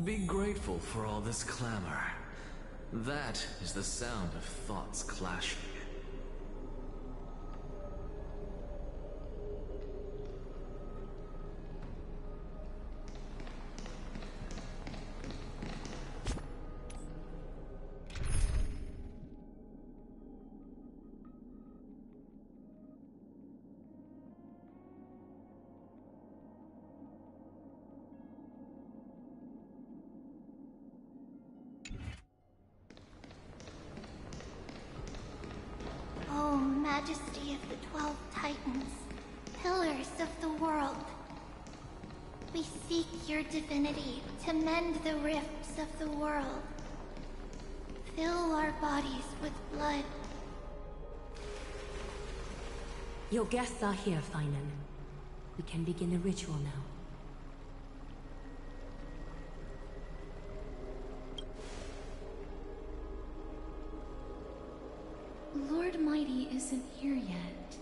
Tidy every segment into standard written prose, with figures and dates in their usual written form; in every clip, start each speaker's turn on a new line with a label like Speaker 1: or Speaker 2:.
Speaker 1: Be grateful for all this clamor. That is the sound of thoughts clashing.
Speaker 2: Majesty of the 12 Titans, pillars of the world. We seek your divinity to mend the rifts of the world. Fill our bodies with blood.
Speaker 3: Your guests are here, Finan. We can begin the ritual now.
Speaker 4: Lord Mighty isn't here yet.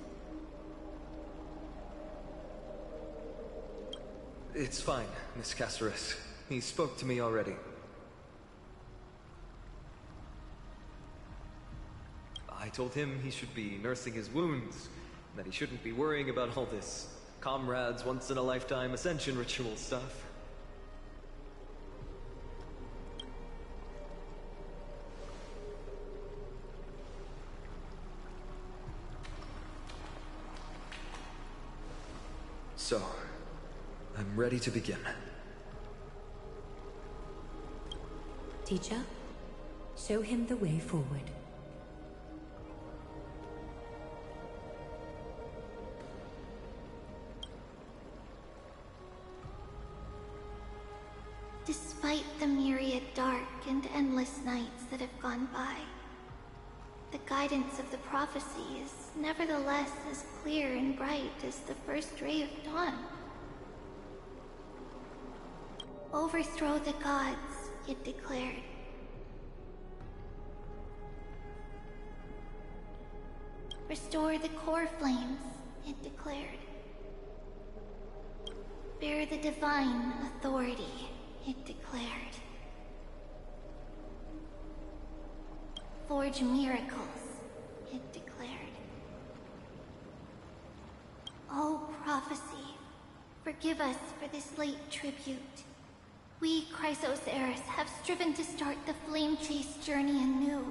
Speaker 5: It's fine, Miss Caceres. He spoke to me already. I told him he should be nursing his wounds, and that he shouldn't be worrying about all this comrades once-in-a-lifetime ascension ritual stuff. So, I'm ready to begin.
Speaker 3: Teacher, show him the way forward.
Speaker 2: Despite the myriad dark and endless nights that have gone by, the guidance of the prophecy is nevertheless as clear and bright as the first ray of dawn. Overthrow the gods, it declared. Restore the core flames, it declared. Bear the divine authority, it declared. Forge miracles, it declared. O prophecy, forgive us for this late tribute. We, Chrysos heirs, have striven to start the flame chase journey anew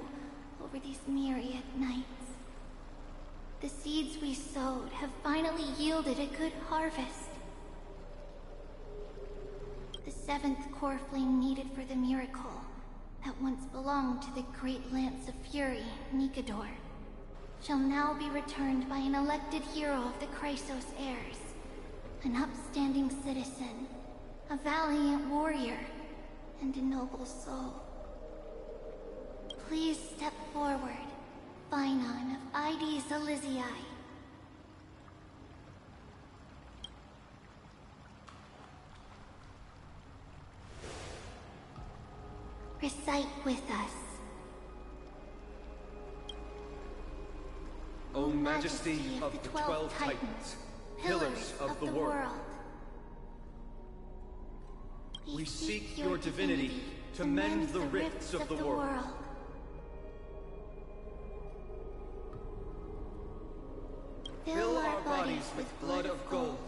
Speaker 2: over these myriad nights. The seeds we sowed have finally yielded a good harvest. The seventh core flame needed for the miracle that once belonged to the great Lance of Fury, Nikador, shall now be returned by an elected hero of the Chrysos heirs, an upstanding citizen, a valiant warrior, and a noble soul. Please step forward, Finan of Ides Elysiae. Recite with us.
Speaker 5: O Majesty of the 12 Titans, pillars of the world, we seek your divinity to mend the rifts of the world. Fill our bodies with blood of gold,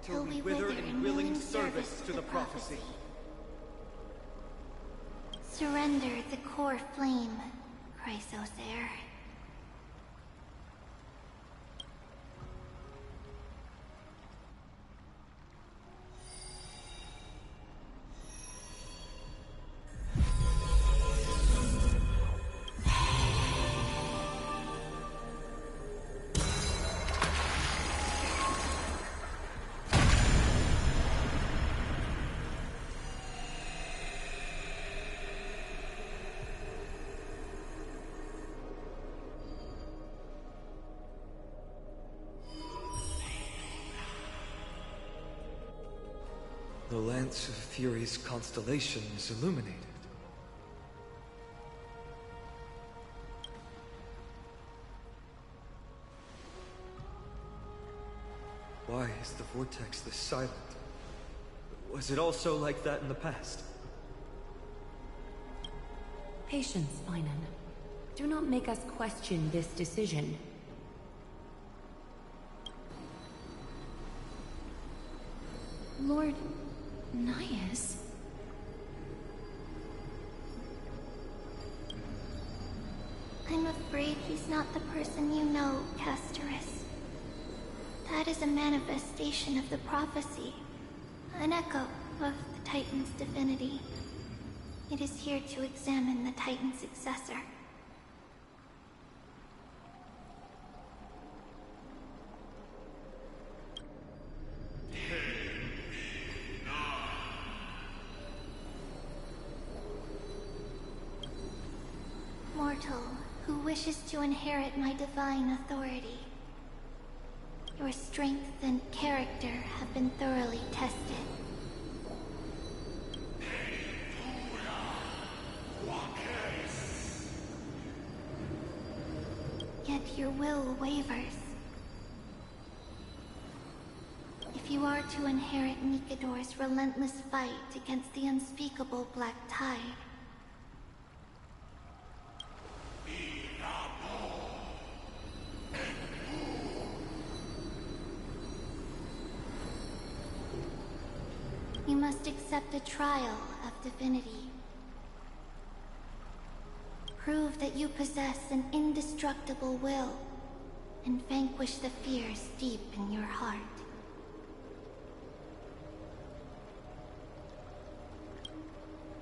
Speaker 5: till we wither in willing service to the prophecy.
Speaker 2: Surrender the core flame, Chrysos heir.
Speaker 5: The Lance of Fury's constellation is illuminated. Why is the vortex this silent? Was it also like that in the past?
Speaker 3: Patience, Finan. Do not make us question this decision.
Speaker 4: Lord Nias?
Speaker 2: I'm afraid he's not the person you know, Castorus. That is a manifestation of the prophecy, an echo of the Titan's divinity. It is here to examine the Titan's successor. Mortal, who wishes to inherit my divine authority. Your strength and character have been thoroughly tested. Yet your will wavers. If you are to inherit Nikador's relentless fight against the unspeakable Black Tide, you must accept a trial of divinity. Prove that you possess an indestructible will, and vanquish the fears deep in your heart.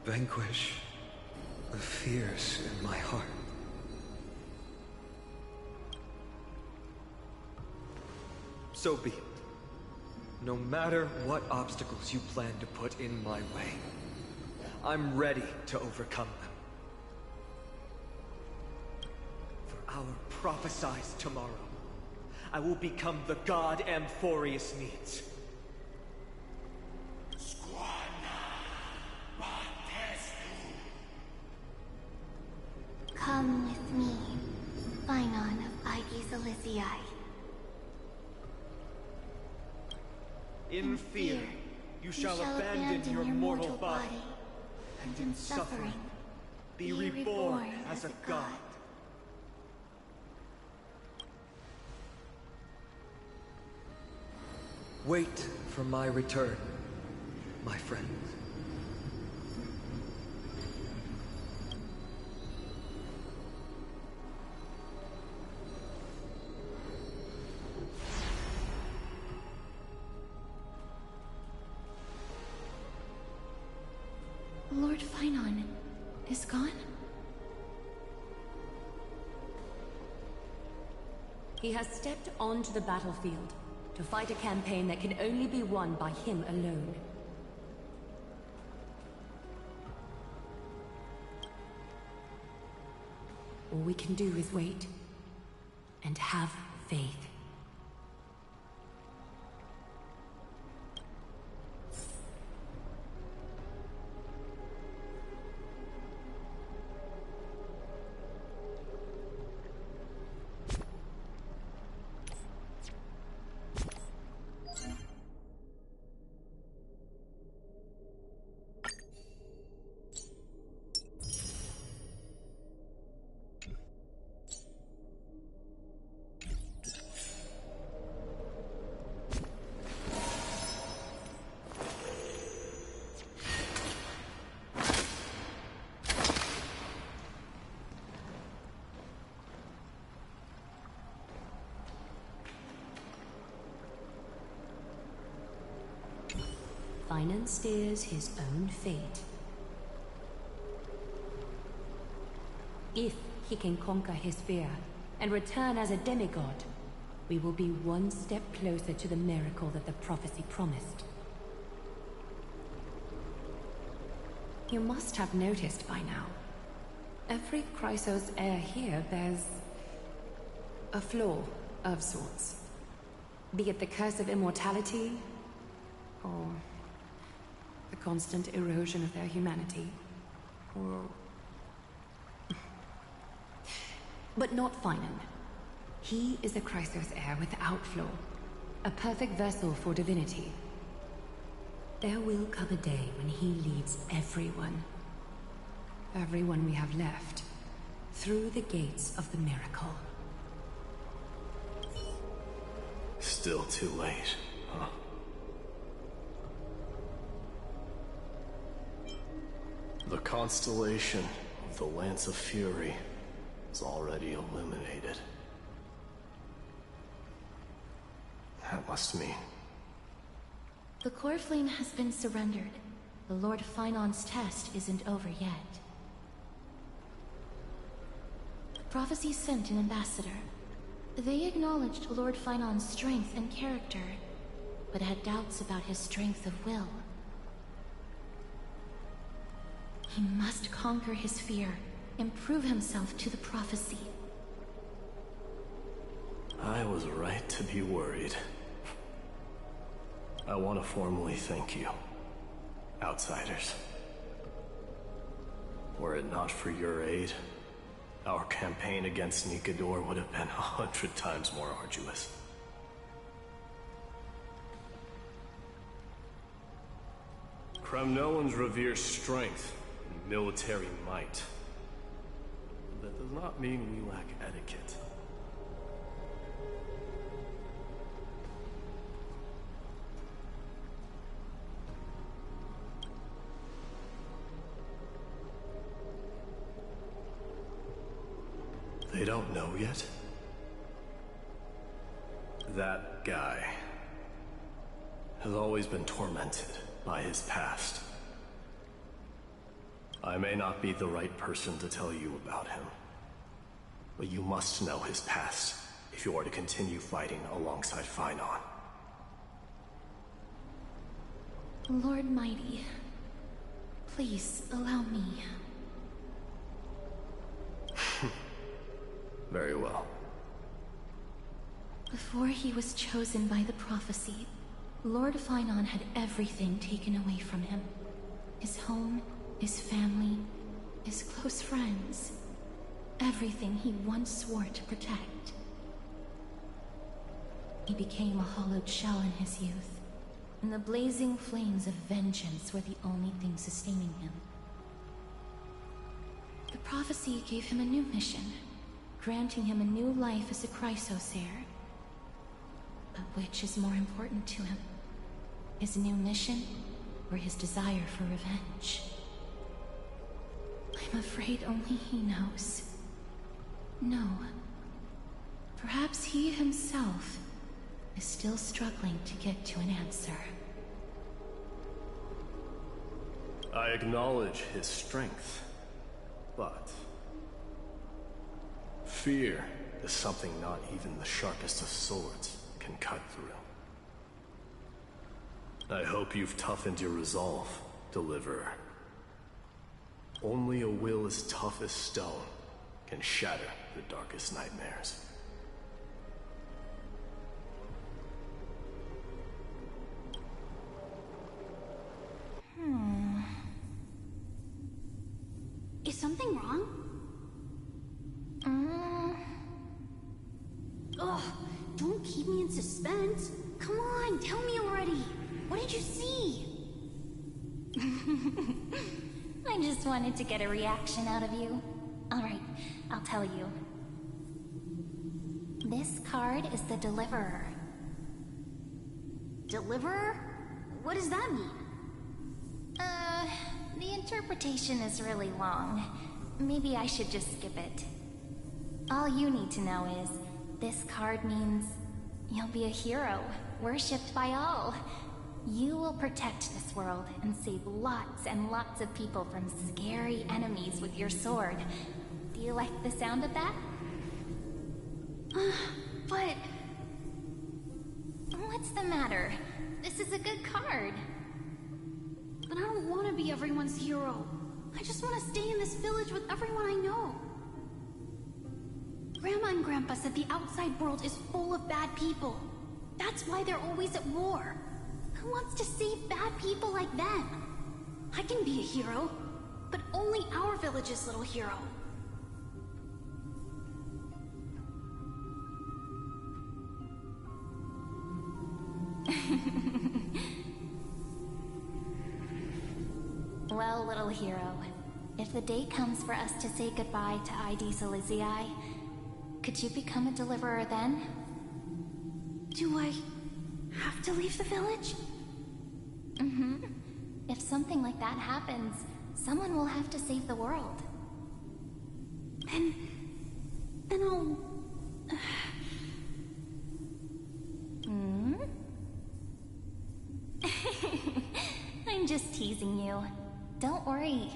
Speaker 5: Vanquish the fears in my heart. So be it. No matter what obstacles you plan to put in my way, I'm ready to overcome them. For our prophesized tomorrow, I will become the god Amphorius needs.
Speaker 2: Come with me, Finon of Aegis Elysiae.
Speaker 5: In fear, you shall abandon your mortal body, and in suffering, be reborn as a god. Wait for my return, my friends.
Speaker 4: Lord Finon is gone?
Speaker 3: He has stepped onto the battlefield to fight a campaign that can only be won by him alone. All we can do is wait and have faith. Finan steers his own fate. If he can conquer his fear and return as a demigod, we will be one step closer to the miracle that the prophecy promised. You must have noticed by now. Every Chrysos heir here bears a flaw of sorts. Be it the curse of immortality, or the constant erosion of their humanity, or... But not Finan. He is a Chrysos heir without flaw, a perfect vessel for divinity. There will come a day when he leads everyone. everyone we have left, through the gates of the miracle.
Speaker 6: Still too late, huh? The constellation of the Lance of Fury is already illuminated. That must mean...
Speaker 4: The core flame has been surrendered. The Lord Finon's test isn't over yet. Prophecy sent an ambassador. They acknowledged Lord Finon's strength and character, but had doubts about his strength of will. He must conquer his fear and prove himself to the prophecy.
Speaker 6: I was right to be worried. I want to formally thank you, outsiders. Were it not for your aid, our campaign against Nikador would have been 100 times more arduous. Kremnoans revere strength and military might. That does not mean we lack etiquette. They don't know yet? That guy has always been tormented by his past. I may not be the right person to tell you about him, but you must know his past if you are to continue fighting alongside Finon.
Speaker 4: Lord Mighty, please allow me.
Speaker 6: Very well.
Speaker 4: Before he was chosen by the prophecy, Lord Finon had everything taken away from him. His home, his family, his close friends. Everything he once swore to protect. He became a hollowed shell in his youth, and the blazing flames of vengeance were the only thing sustaining him. The prophecy gave him a new mission, granting him a new life as a Chrysos heir. But which is more important to him? His new mission, or his desire for revenge? I'm afraid only he knows. No. Perhaps he himself is still struggling to get to an answer.
Speaker 6: I acknowledge his strength, but... fear is something not even the sharpest of swords can cut through. I hope you've toughened your resolve, Deliverer. Only a will as tough as stone can shatter the darkest nightmares.
Speaker 2: Is something wrong? Ugh, don't keep me in suspense. Come on, tell me already. What did you see? I just wanted to get a reaction out of you. Alright, I'll tell you. This card is the Deliverer. Deliverer? What does that mean? The interpretation is really long. Maybe I should just skip it. All you need to know is, this card means you'll be a hero, worshipped by all. You will protect this world and save lots and lots of people from scary enemies with your sword. Do you like the sound of that? But... what's the matter? This is a good card. But I don't want to be everyone's hero. I just want to stay in this village with everyone I know. Grandma and Grandpa said the outside world is full of bad people. That's why they're always at war. Who wants to save bad people like them? I can be a hero, but only our village's little hero. Well, little hero, If the day comes for us to say goodbye to ID Silizii, could you become a deliverer then?
Speaker 4: Do I have to leave the village?
Speaker 2: Mm-hmm. If something like that happens, someone will have to save the world.
Speaker 4: Then I'll...
Speaker 2: I'm just teasing you. Don't worry.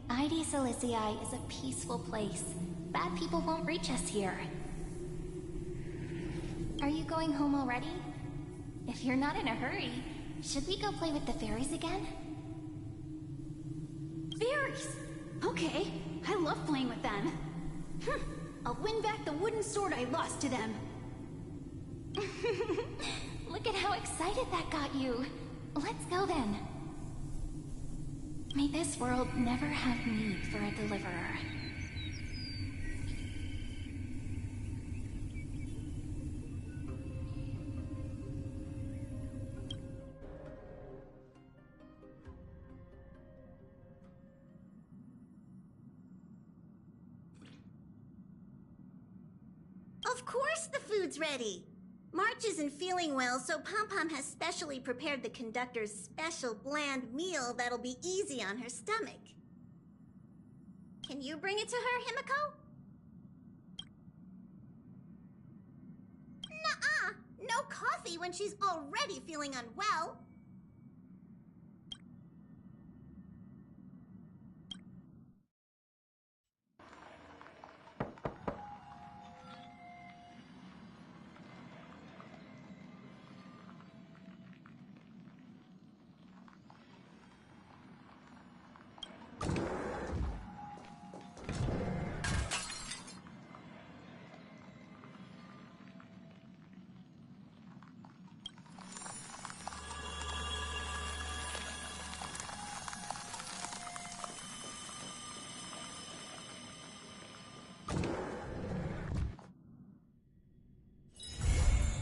Speaker 2: ID Silizii is a peaceful place. Bad people won't reach us here. Are you going home already? If you're not in a hurry, should we go play with the fairies again?
Speaker 4: Fairies! Okay, I love playing with them. I'll win back the wooden sword I lost to them.
Speaker 2: Look at how excited that got you. Let's go then. May this world never have need for a deliverer.
Speaker 7: Of course the food's ready! March isn't feeling well, so Pom-Pom has specially prepared the conductor's special bland meal that'll be easy on her stomach. Can you bring it to her, Himiko? Nuh-uh! No coffee when she's already feeling unwell!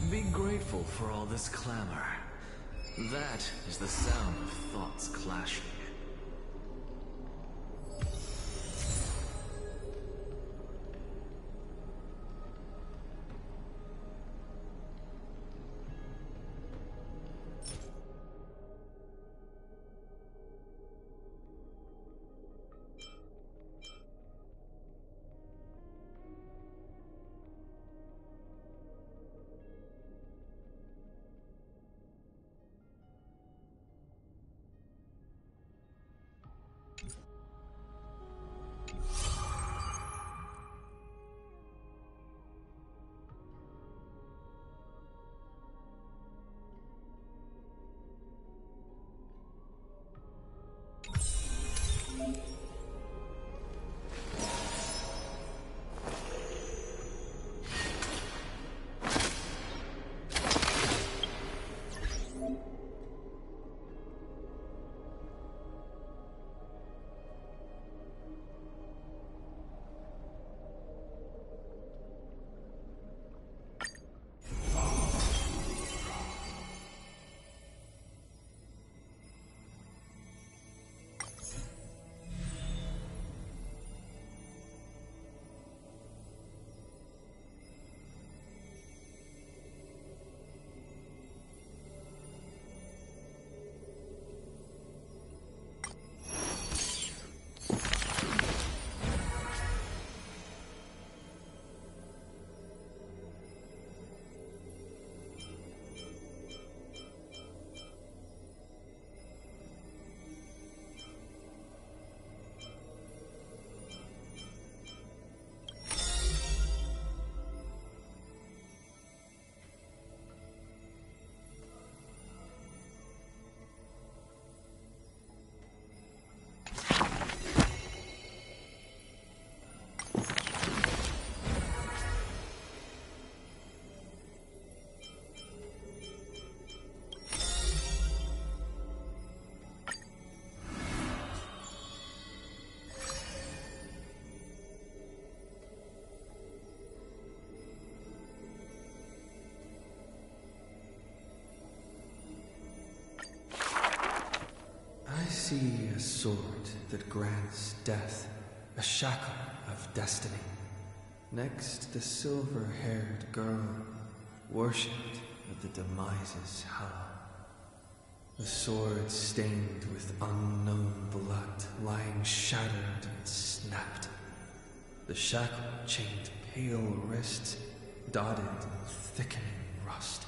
Speaker 1: Be grateful for all this clamor. That is the sound of thoughts clashing.
Speaker 5: I see a sword that grants death
Speaker 8: a shackle of destiny. Next, the silver-haired girl worshipped at the demise's hallow. The sword stained with unknown blood, lying shattered and snapped. The shackle chained pale wrists, dotted in thickening rust.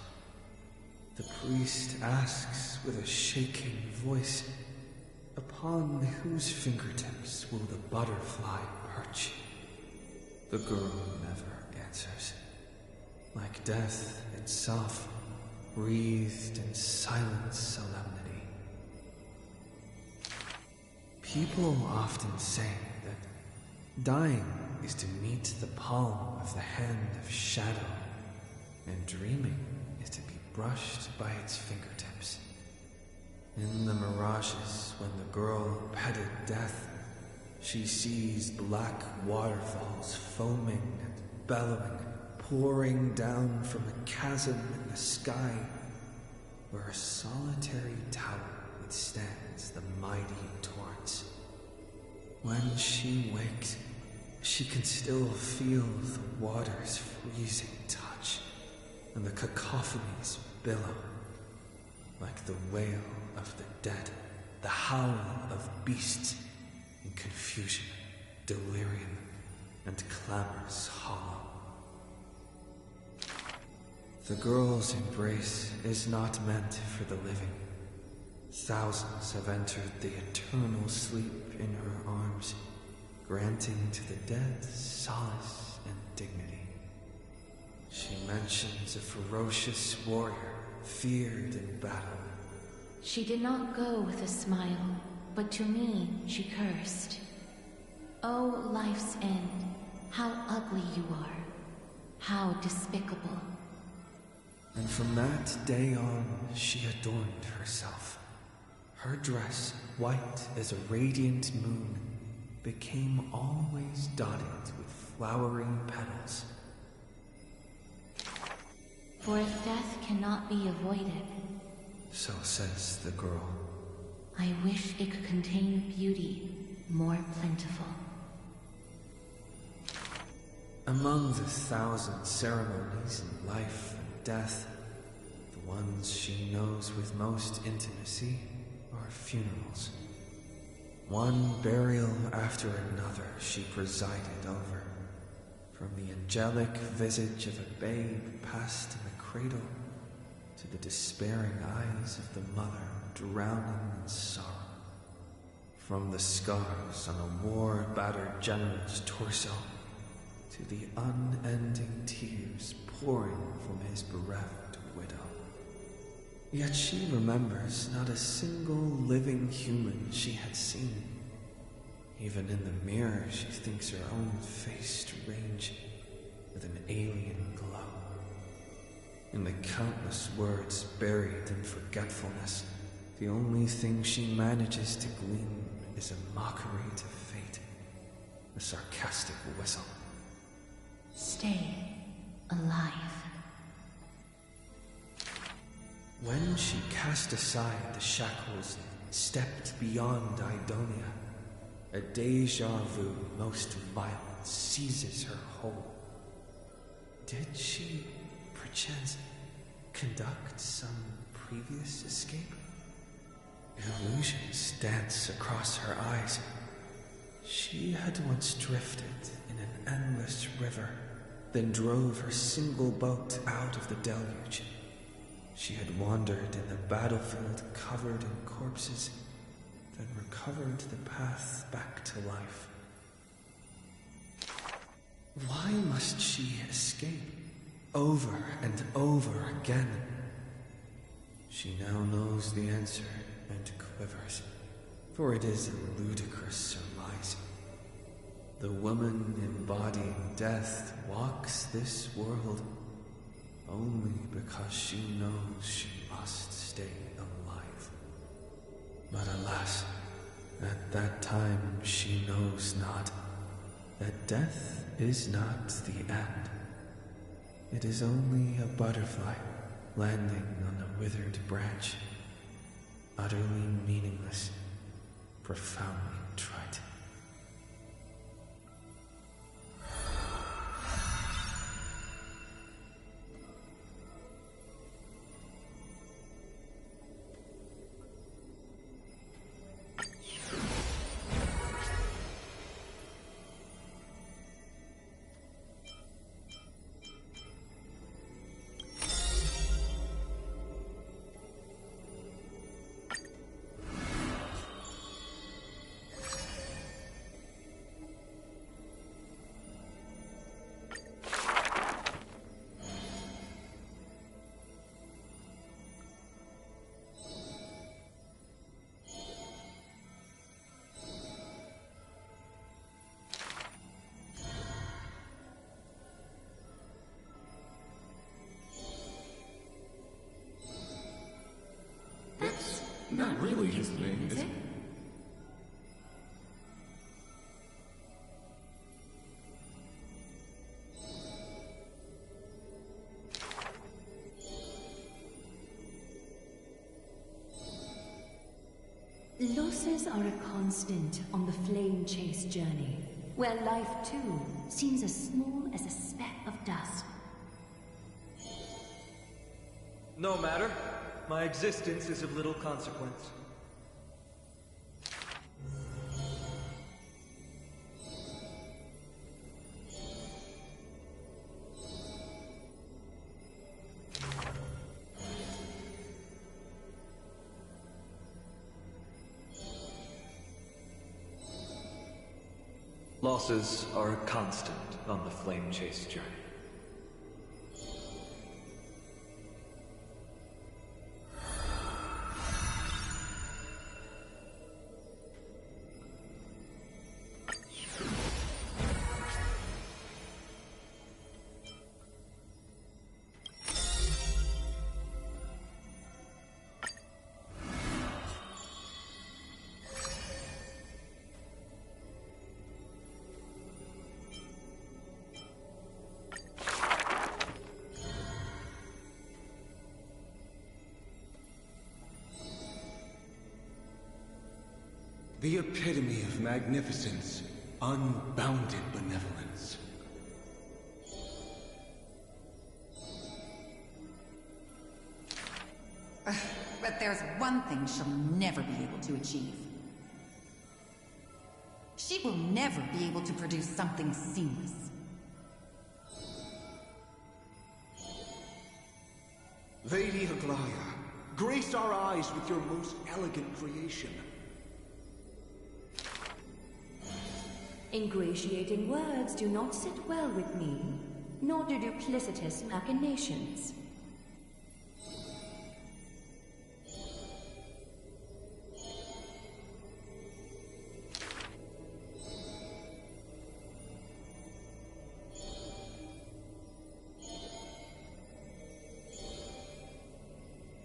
Speaker 8: The priest asks with a shaking voice, "Upon whose fingertips will the butterfly perch?" The girl never answers. Like death itself, breathed in silent solemnity. People often say that dying is to meet the palm of the hand of shadow, and dreaming is to be brushed by its fingertips. In the mirages, when the girl petted death, she sees black waterfalls foaming and bellowing, pouring down from a chasm in the sky, where a solitary tower withstands the mighty torrents. When she wakes, she can still feel the water's freezing touch, and the cacophonies billow, like the wail of the dead, the howl of beasts in confusion, delirium, and clamors hollow. The girl's embrace is not meant for the living. Thousands have entered the eternal sleep in her arms, granting to the dead solace and dignity. She mentions a ferocious warrior, feared in battle.
Speaker 4: She did not go with a smile, but to me she cursed. "Oh, life's end, how ugly you are, how despicable."
Speaker 8: And from that day on, she adorned herself. Her dress, white as a radiant moon, became always dotted with flowering petals.
Speaker 4: For if death cannot be avoided,
Speaker 8: so says the girl,
Speaker 4: I wish it could contain beauty more plentiful.
Speaker 8: Among the thousand ceremonies in life and death, the ones she knows with most intimacy are funerals. One burial after another she presided over, from the angelic visage of a babe passed in the cradle to the despairing eyes of the mother drowning in sorrow, from the scars on a war-battered general's torso to the unending tears pouring from his bereft widow. Yet she remembers not a single living human she had seen. Even in the mirror, she thinks her own face strange, with an alien glow. In the countless words buried in forgetfulness, the only thing she manages to glean is a mockery to fate, a sarcastic whistle.
Speaker 4: Stay alive.
Speaker 8: When she cast aside the shackles and stepped beyond Idonia, a deja vu most violent seizes her whole. Did she, perchance, conduct some previous escape? Illusions dance across her eyes. She had once drifted in an endless river, then drove her single boat out of the deluge. She had wandered in the battlefield covered in corpses, then recovered the path back to life. Why must she escape over and over again? She now knows the answer and quivers, for it is a ludicrous surmise. The woman embodying death walks this world only because she knows she must stay alive. But alas, at that time she knows not that death is not the end. It is only a butterfly landing on a withered branch, utterly meaningless, profoundly trite.
Speaker 1: really his name, is it?
Speaker 3: Losses are a constant on the flame chase journey, where life too seems as small as a speck of dust.
Speaker 5: No matter. My existence is of little consequence. Losses are a constant on the flame chase journey.
Speaker 9: The epitome of magnificence, unbounded benevolence.
Speaker 10: But there's one thing she'll never be able to achieve. She will never be able to produce something seamless.
Speaker 9: Lady Aglaya, grace our eyes with your most elegant creation.
Speaker 3: Ingratiating words do not sit well with me, nor do duplicitous machinations.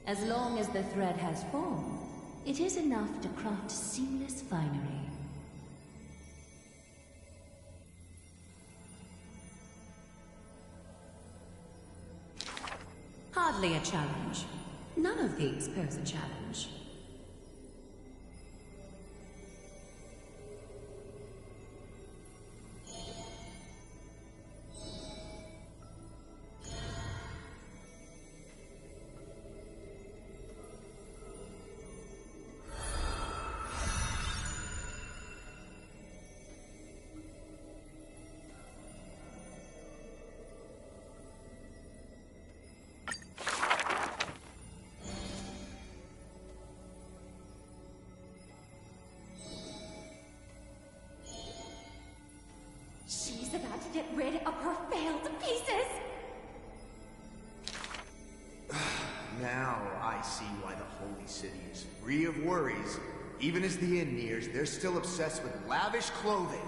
Speaker 3: As long as the thread has form, it is enough to craft seamless finery. Hardly a challenge. None of these pose a challenge. She's about to get rid of her failed pieces!
Speaker 11: Now I see why the Holy City is free of worries. Even as the end nears, they're still obsessed with lavish clothing.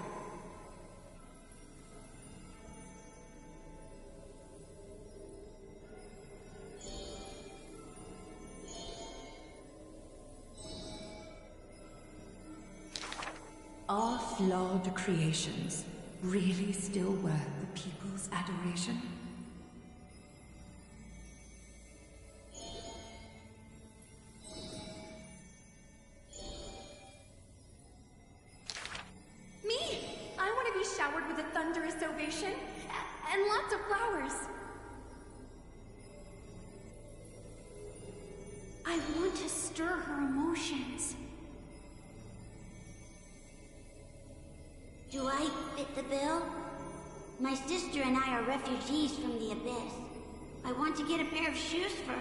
Speaker 3: Are flawed creations really still worth the people's adoration? Me! I want to be showered with a thunderous ovation and lots of flowers.
Speaker 2: I want to stir her emotions.
Speaker 7: Do I fit the bill? My sister and I are refugees from the Abyss. I want to get a pair of shoes for her.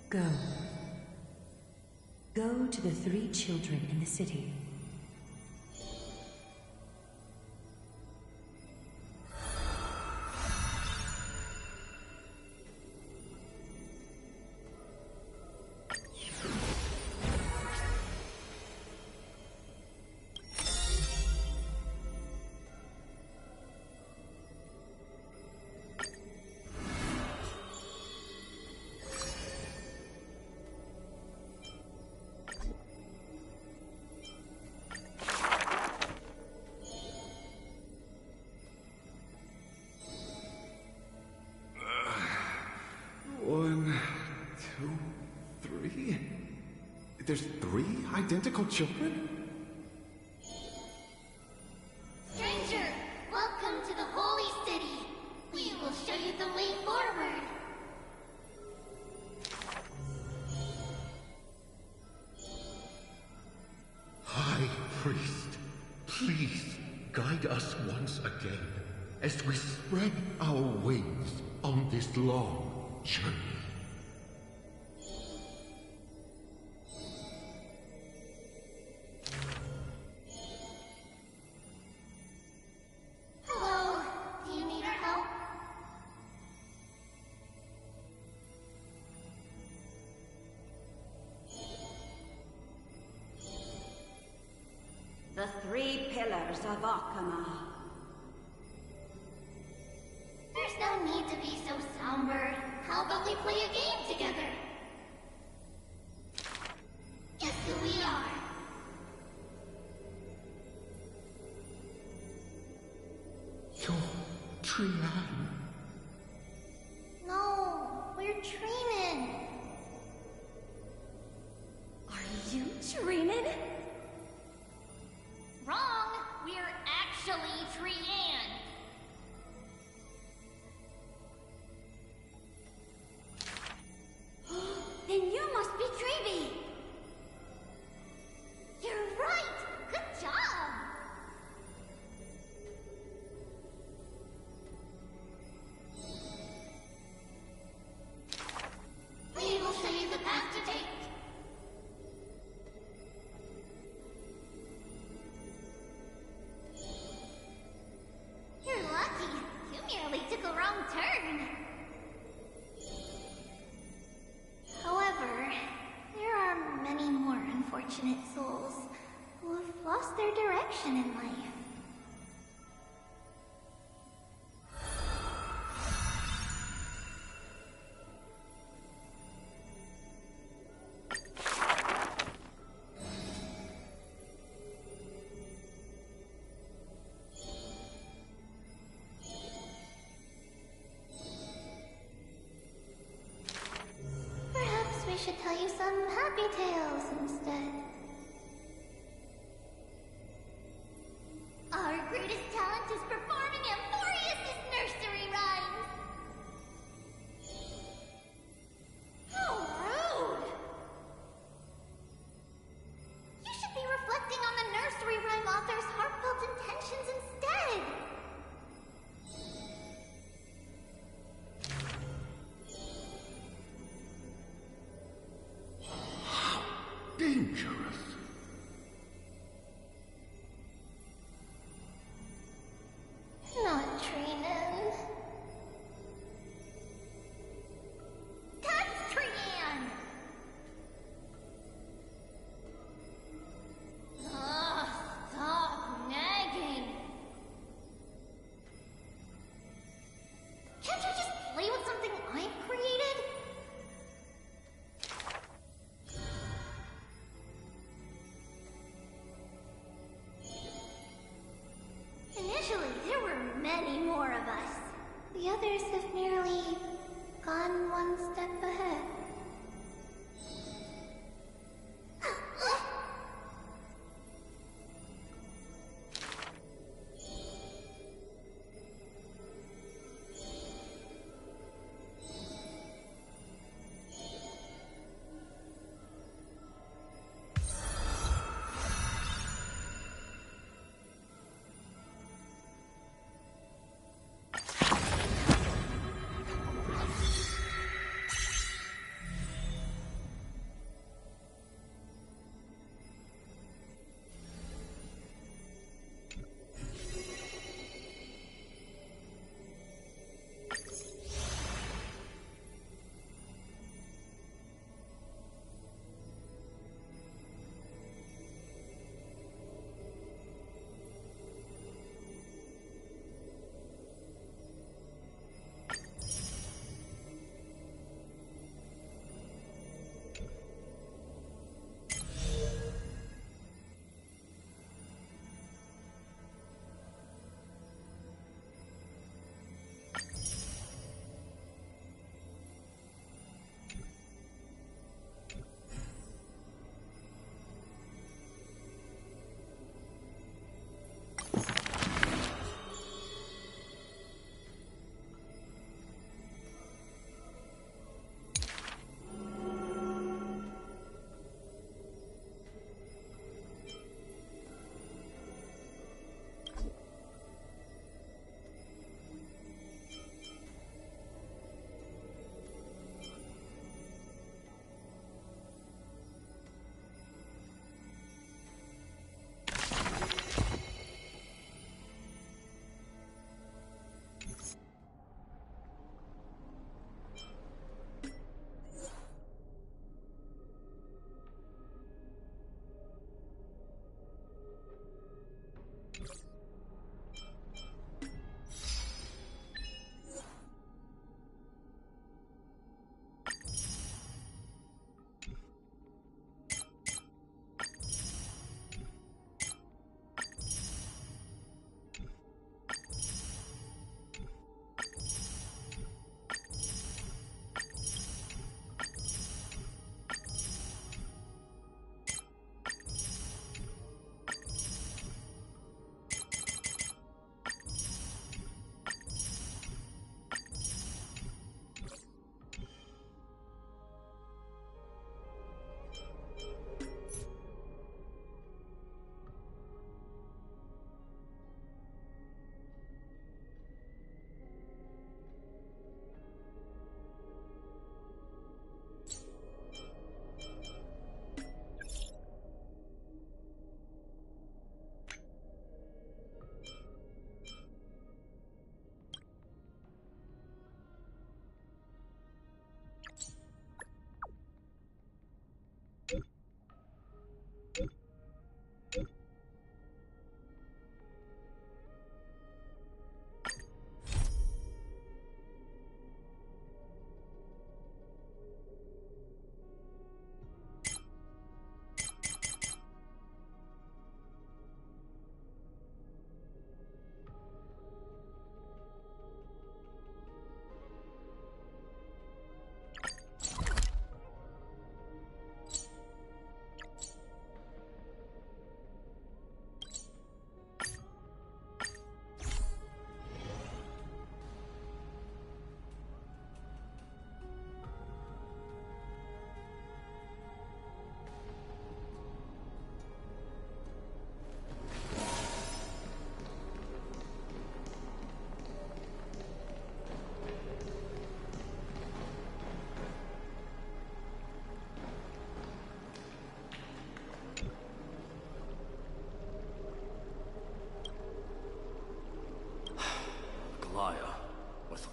Speaker 3: Go. Go to the 3 children in the city.
Speaker 9: There's 3 identical children?
Speaker 2: Stranger, welcome to the Holy City. We will show you the way forward.
Speaker 12: High Priest, please guide us once again as we spread our wings on this long journey.
Speaker 2: Hello, do you need our help?
Speaker 13: The 3 pillars of Akama.
Speaker 2: There's no need to be so somber. How about we play a game together? Guess who we are?
Speaker 12: You're Trian.
Speaker 2: No, we're Treenin.
Speaker 13: Are you Treenin?
Speaker 2: Wrong! We're actually Trian.
Speaker 13: Then you must be Treevee.
Speaker 2: You're right! Good job! We will show you the path to take. You're lucky. You merely took a wrong turn. However, there are many more unfortunate souls who have lost their direction in life. Perhaps we should tell you some happy tales instead. Our greatest talent is performing Amphorius' nursery rhymes. How rude! You should be reflecting on the nursery rhyme author's heartfelt intentions instead.
Speaker 12: Dangerous.
Speaker 2: Not Treenan. That's Trian! Ugh, stop nagging. Can't you just play with something I've created? Initially, there were many more of us. The others have merely gone one step ahead.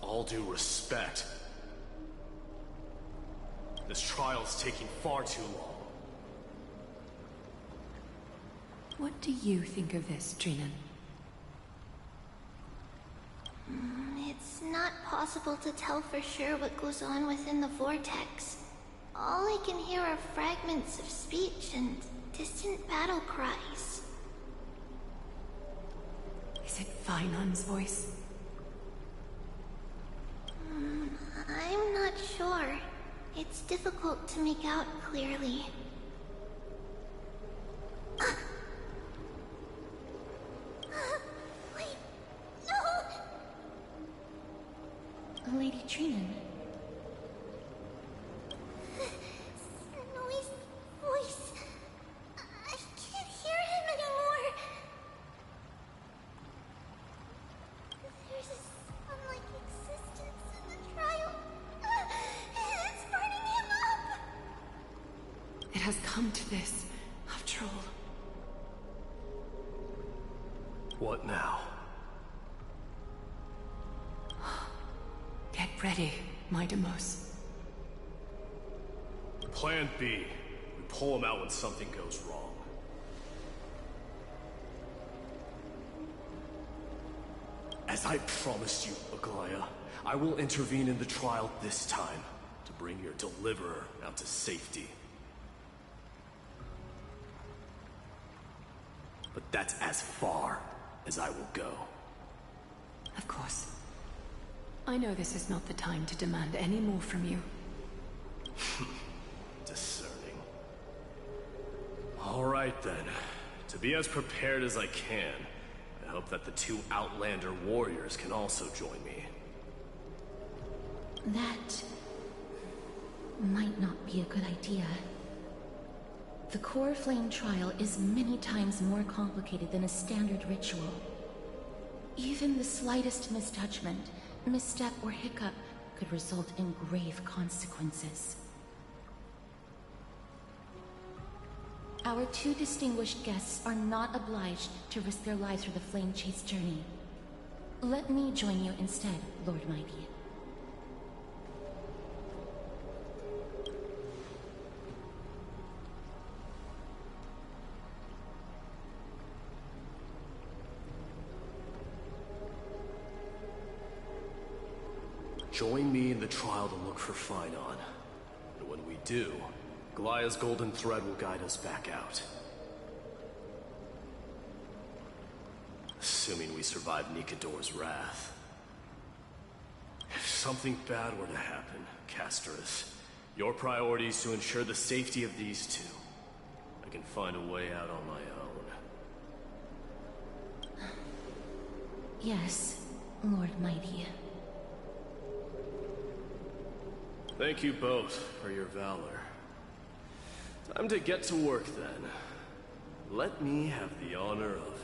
Speaker 6: all due respect, this trial's taking far too long.
Speaker 3: What do you think of this, Trinan?
Speaker 2: It's not possible to tell for sure what goes on within the vortex. All I can hear are fragments of speech and distant battle cries.
Speaker 3: Is it Finon's voice?
Speaker 2: I'm not sure. It's difficult to make out clearly. Wait, no!
Speaker 4: Lady Trinan.
Speaker 2: Noise, voice. I can't hear him anymore. There's a sun-like existence in the trial. It's burning him up.
Speaker 3: It has come to this, after all.
Speaker 6: What now?
Speaker 3: Get ready, my Demos.
Speaker 6: Plan B. We pull him out when something goes wrong. As I promised you, Aglaya, I will intervene in the trial this time to bring your deliverer out to safety. But that's as far as I will go.
Speaker 3: Of course. I know this is not the time to demand any more from you.
Speaker 6: Discerning. All right then. To be as prepared as I can, I hope that the two Outlander warriors can also join me.
Speaker 4: That might not be a good idea. The core flame trial is many times more complicated than a standard ritual. Even the slightest misjudgment, misstep, or hiccup could result in grave consequences. Our two distinguished guests are not obliged to risk their lives for the Flame Chase journey. Let me join you instead, Lord Mighty.
Speaker 6: Join me in the trial to look for Finon. And when we do, Goliath's golden thread will guide us back out. Assuming we survive Nikador's wrath. If something bad were to happen, Casterus, your priority is to ensure the safety of these two. I can find a way out on my own.
Speaker 4: Yes, Lord Mighty.
Speaker 6: Thank you both for your valor. Time to get to work then. Let me have the honor of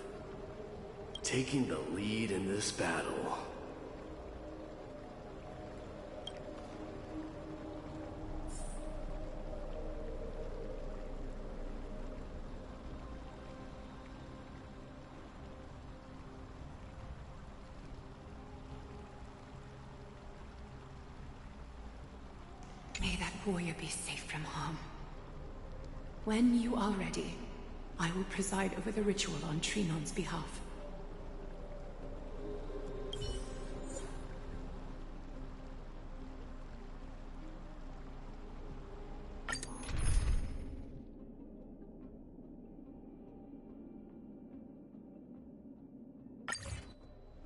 Speaker 6: taking the lead in this battle.
Speaker 3: May that warrior be safe from harm. When you are ready, I will preside over the ritual on Trinon's behalf.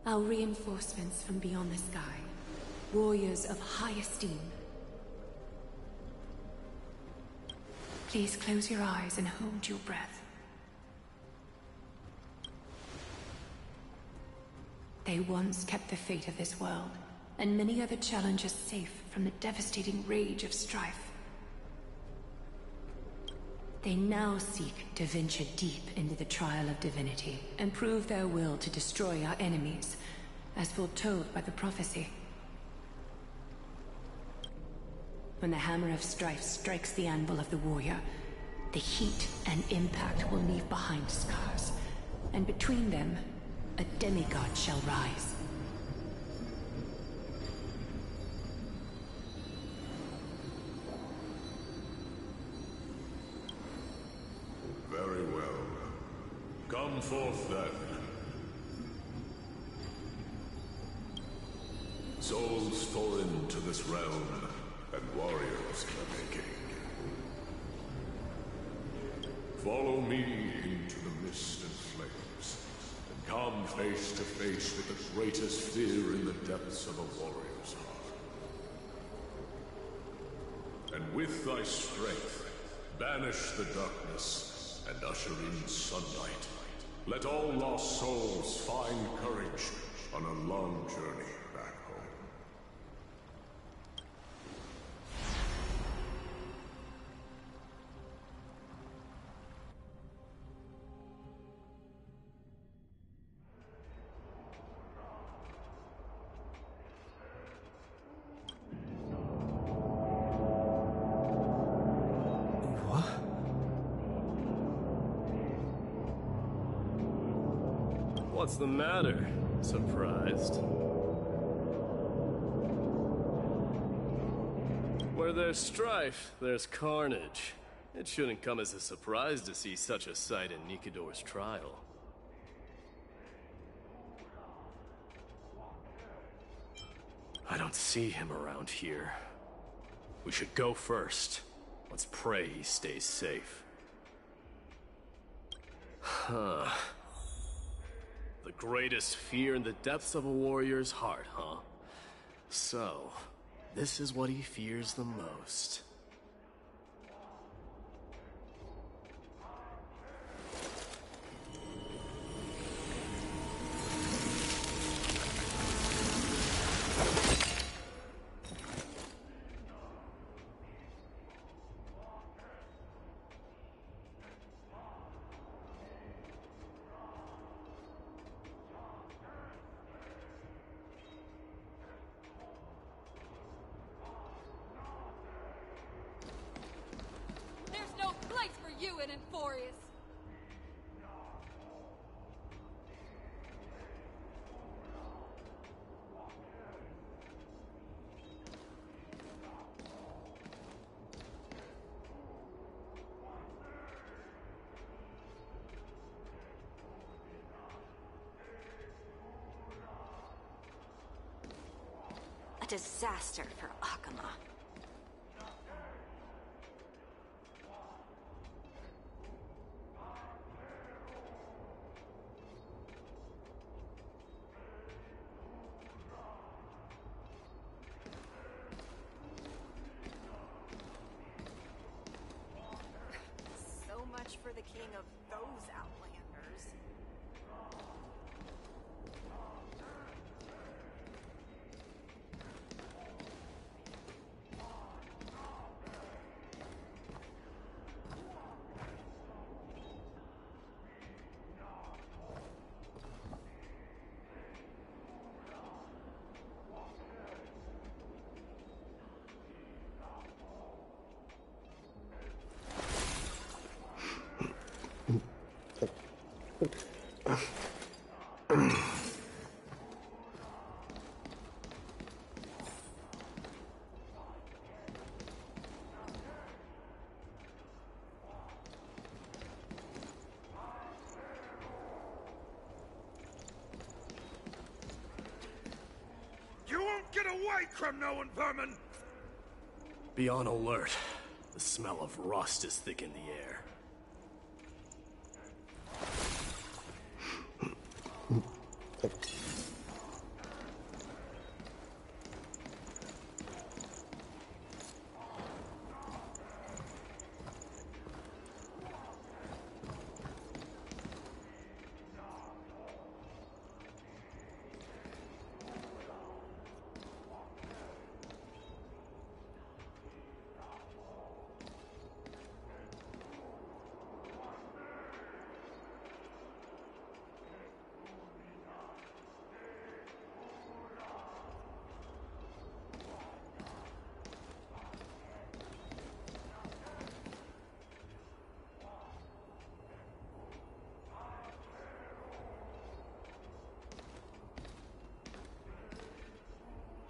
Speaker 3: Our reinforcements from beyond the sky, warriors of high esteem. Please close your eyes and hold your breath. They once kept the fate of this world, and many other challenges safe from the devastating rage of strife. They now seek to venture deep into the trial of divinity, and prove their will to destroy our enemies, as foretold by the prophecy. When the hammer of strife strikes the anvil of the warrior, the heat and impact will leave behind scars, and between them, a demigod shall rise.
Speaker 14: forth then. Souls foreign to this realm, and warriors in the making. Follow me into the mist and flames, and come face to face with the greatest fear in the depths of a warrior's heart. And with thy strength, banish the darkness and usher in sunlight. Let all lost souls find courage on a long journey back home.
Speaker 6: What's the matter? Surprised? Where there's strife, there's carnage. It shouldn't come as a surprise to see such a sight in Nikador's trial. I don't see him around here. We should go first. Let's pray he stays safe. Huh. The greatest fear in the depths of a warrior's heart, huh? So, this is what he fears the most.
Speaker 15: You and Enforius.
Speaker 13: A disaster for Akama.
Speaker 15: For the king of those outlanders.
Speaker 16: You won't get away, criminal vermin!
Speaker 6: Be on alert. The smell of rust is thick in the air.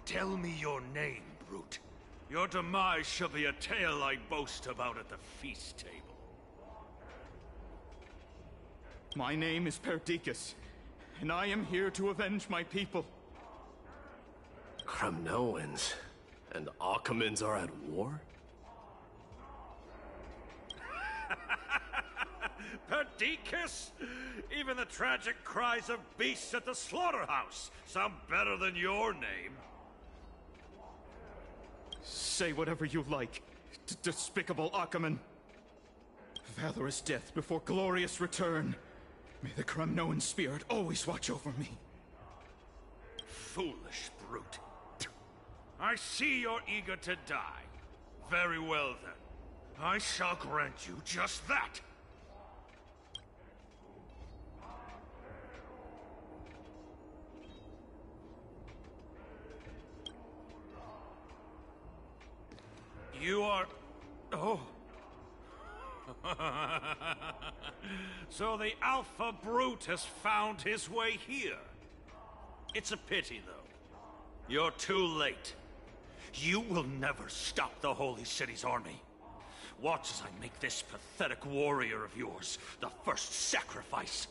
Speaker 16: Tell me your name, brute. Your demise shall be a tale I boast about at the feast table.
Speaker 17: My name is Perdiccas, and I am here to avenge my people.
Speaker 6: Kremnoans and Akamans are at war?
Speaker 16: Perdiccas? Even the tragic cries of beasts at the slaughterhouse sound better than your name.
Speaker 17: Say whatever you like, despicable Akaman. Valorous death before glorious return. May the Kremnoan spirit always watch over me.
Speaker 16: Foolish brute. I see you're eager to die. Very well then. I shall grant you just that. You are... Oh. So the Alpha Brute has found his way here. It's a pity, though. You're too late. You will never stop the Holy City's army. Watch as I make this pathetic warrior of yours the first sacrifice.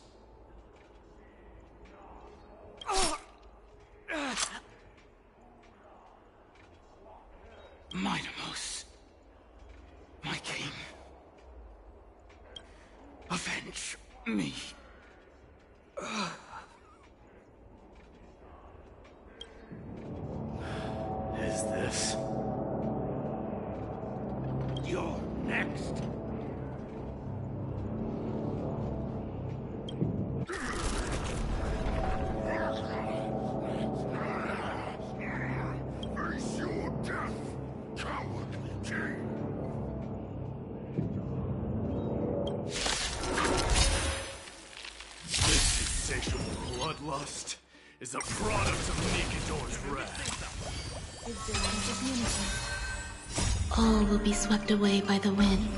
Speaker 18: Minimos, my king, avenge me.
Speaker 6: Is this?
Speaker 16: You're next.
Speaker 14: Face your death, cowardly king.
Speaker 6: This insatiable bloodlust is a product of Nikador's wrath.
Speaker 4: All will be swept away by the wind.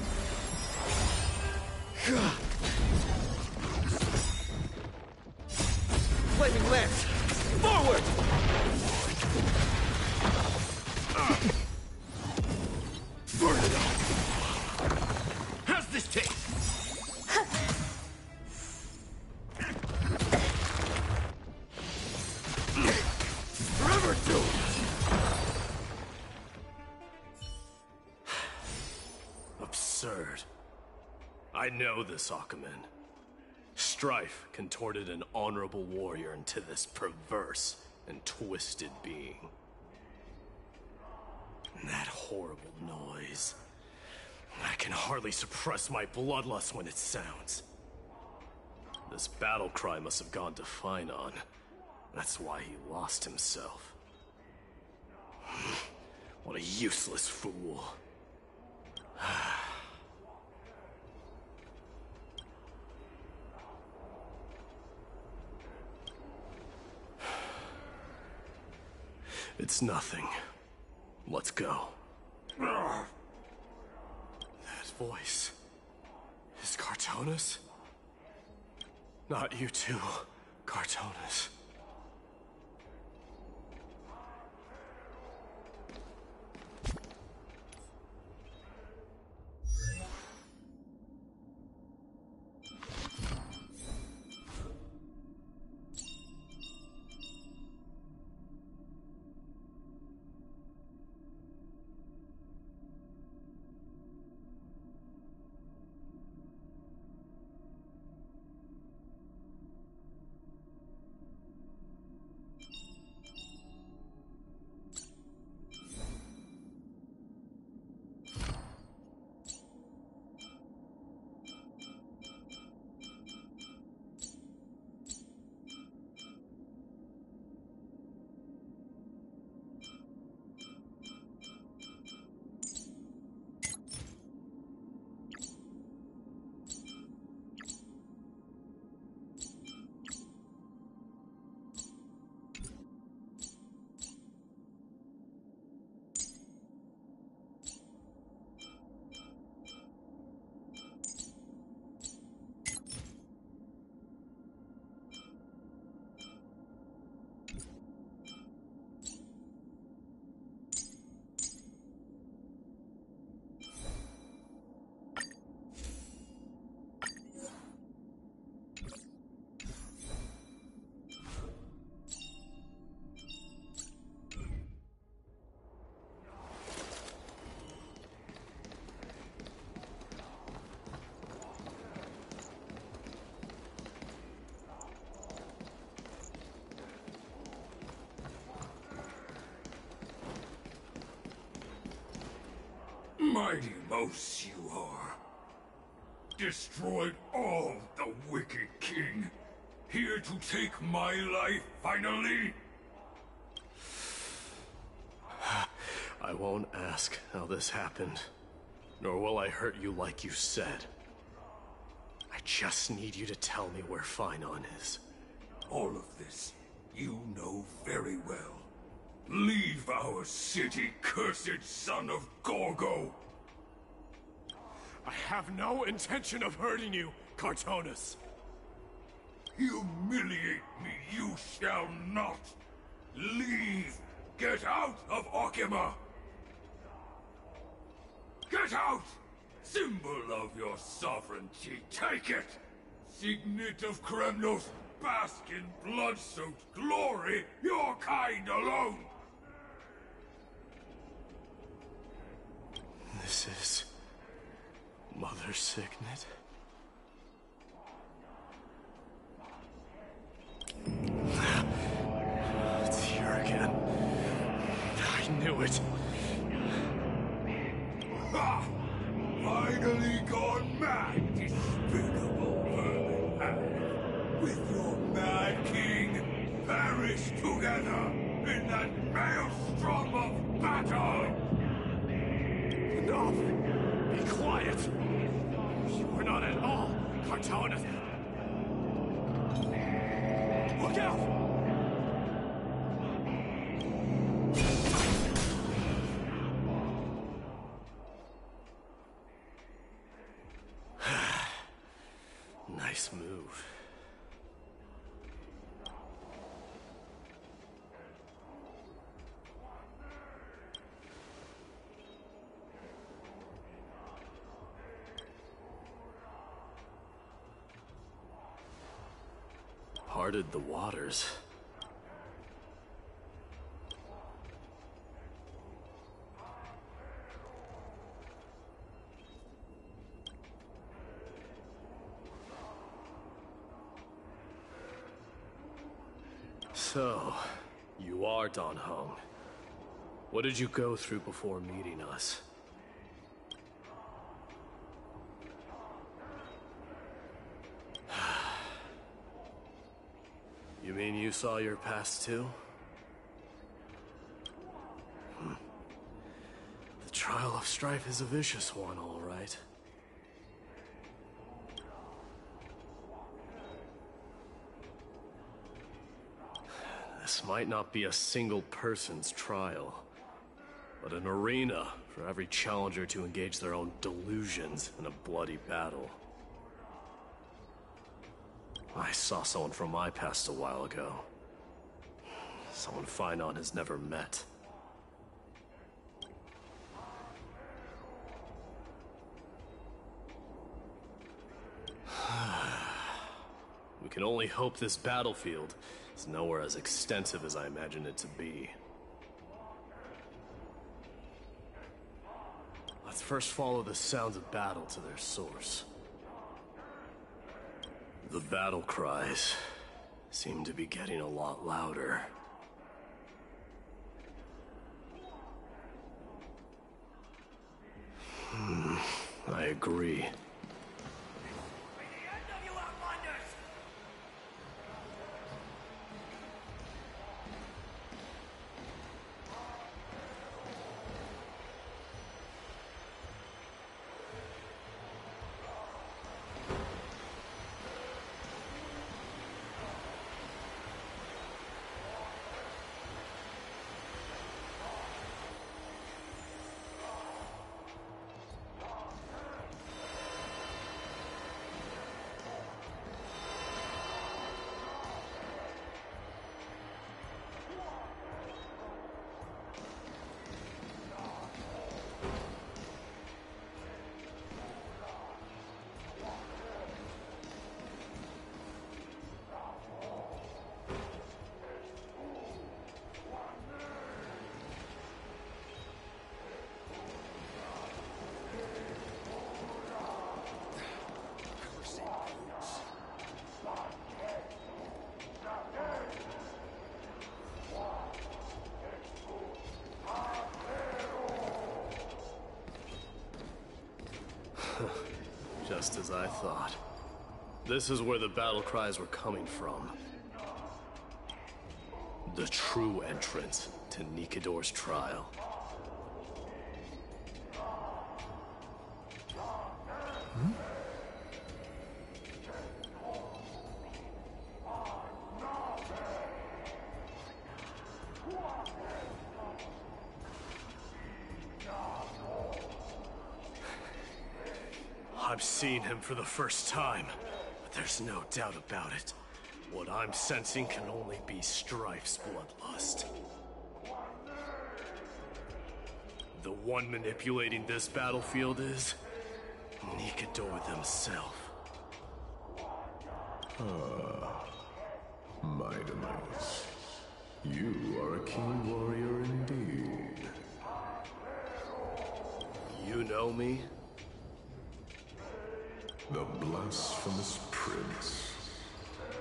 Speaker 5: Flaming lance! Forward!
Speaker 6: Burn it up! How's this taste? Forever doomed! Absurd. I know this, Akaman. Strife contorted an honorable warrior into this perverse and twisted being. And that horrible noise. I can hardly suppress my bloodlust when it sounds. This battle cry must have gone to Finon. That's why he lost himself. What a useless fool. It's nothing. Let's go. That voice... is Cartonis? Not you too, Cartonis.
Speaker 14: Mighty mouse you are. Destroyed all the wicked king. Here to take my life, finally?
Speaker 6: I won't ask how this happened, nor will I hurt you like you said. I just need you to tell me where Finon is.
Speaker 14: All of this, you know very well. Leave our city, cursed son of Gorgo!
Speaker 6: I have no intention of hurting you, Cartonus.
Speaker 14: Humiliate me you shall not! Leave! Get out of Okima! Get out! Symbol of your sovereignty, take it! Signet of Kremnos, bask in blood-soaked glory, your kind alone!
Speaker 6: This is... Mother Signet? It's here again. I knew it.
Speaker 14: Ha! Finally gone mad, despicable vermin! With your mad king, perish together in that maelstrom of battle!
Speaker 6: Enough! Be quiet! You were not at all Cartonus! Look out! Nice move. Parted the waters. So, you are Don Hong. What did you go through before meeting us? You mean you saw your past too? The trial of strife is a vicious one, all right. This might not be a single person's trial, but an arena for every challenger to engage their own delusions in a bloody battle. I saw someone from my past a while ago. Someone Finon has never met. We can only hope this battlefield is nowhere as extensive as I imagine it to be. Let's first follow the sounds of battle to their source. The battle cries seem to be getting a lot louder. I agree. Just as I thought. This is where the battle cries were coming from. The true entrance to Nikador's trial.
Speaker 8: Hmm?
Speaker 6: I'm seeing him for the first time, but there's no doubt about it. What I'm sensing can only be Strife's bloodlust. The one manipulating this battlefield is Nikador themselves.
Speaker 14: Ah, my demise. You are a keen warrior indeed.
Speaker 6: You know me?
Speaker 14: The blasphemous prince.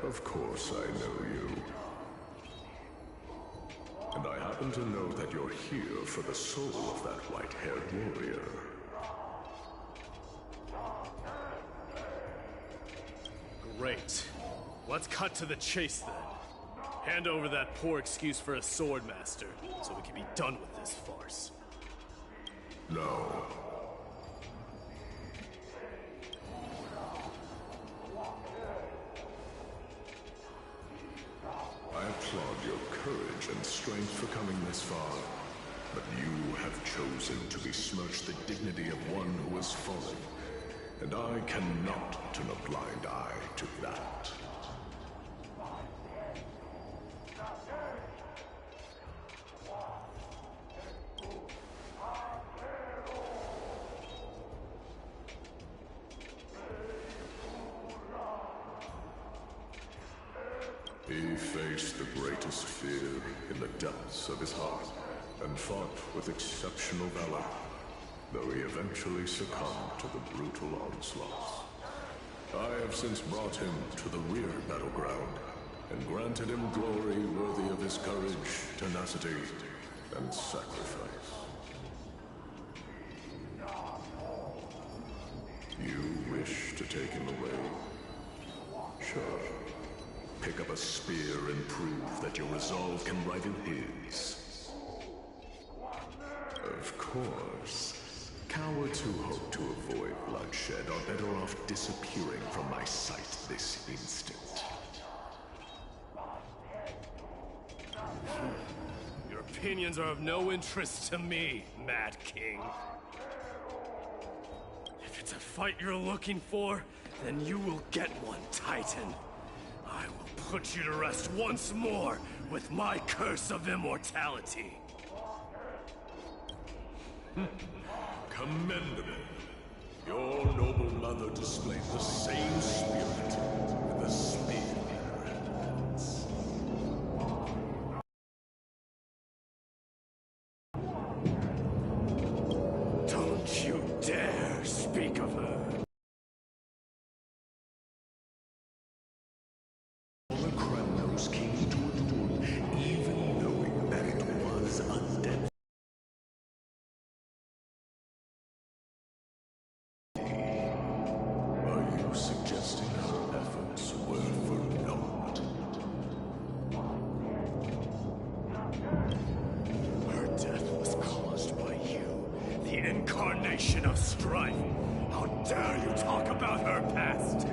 Speaker 14: Of course I know you. And I happen to know that you're here for the soul of that white-haired warrior.
Speaker 6: Great. Let's cut to the chase then. Hand over that poor excuse for a sword master, so we can be done with this farce.
Speaker 14: No. I applaud your courage and strength for coming this far, but you have chosen to besmirch the dignity of one who has fallen, and I cannot turn a blind eye to that. He faced the greatest fear in the depths of his heart, and fought with exceptional valor, though he eventually succumbed to the brutal onslaughts. I have since brought him to the rear battleground, and granted him glory worthy of his courage, tenacity, and sacrifice. You wish to take him away? Sure. Pick up a spear and prove that your resolve can rival his. Of course, cowards who hope to avoid bloodshed are better off disappearing from my sight this instant.
Speaker 6: Your opinions are of no interest to me, Mad King. If it's a fight you're looking for, then you will get one, Titan. I will put you to rest once more with my curse of immortality.
Speaker 14: Commendable. Your noble mother displayed the same spirit with the spear in her hands.
Speaker 6: Don't you dare speak of her.
Speaker 14: Came to adore, even knowing that it was undead. Are you suggesting her efforts were for naught?
Speaker 6: Her death was caused by you, the incarnation of strife. How dare you talk about her past?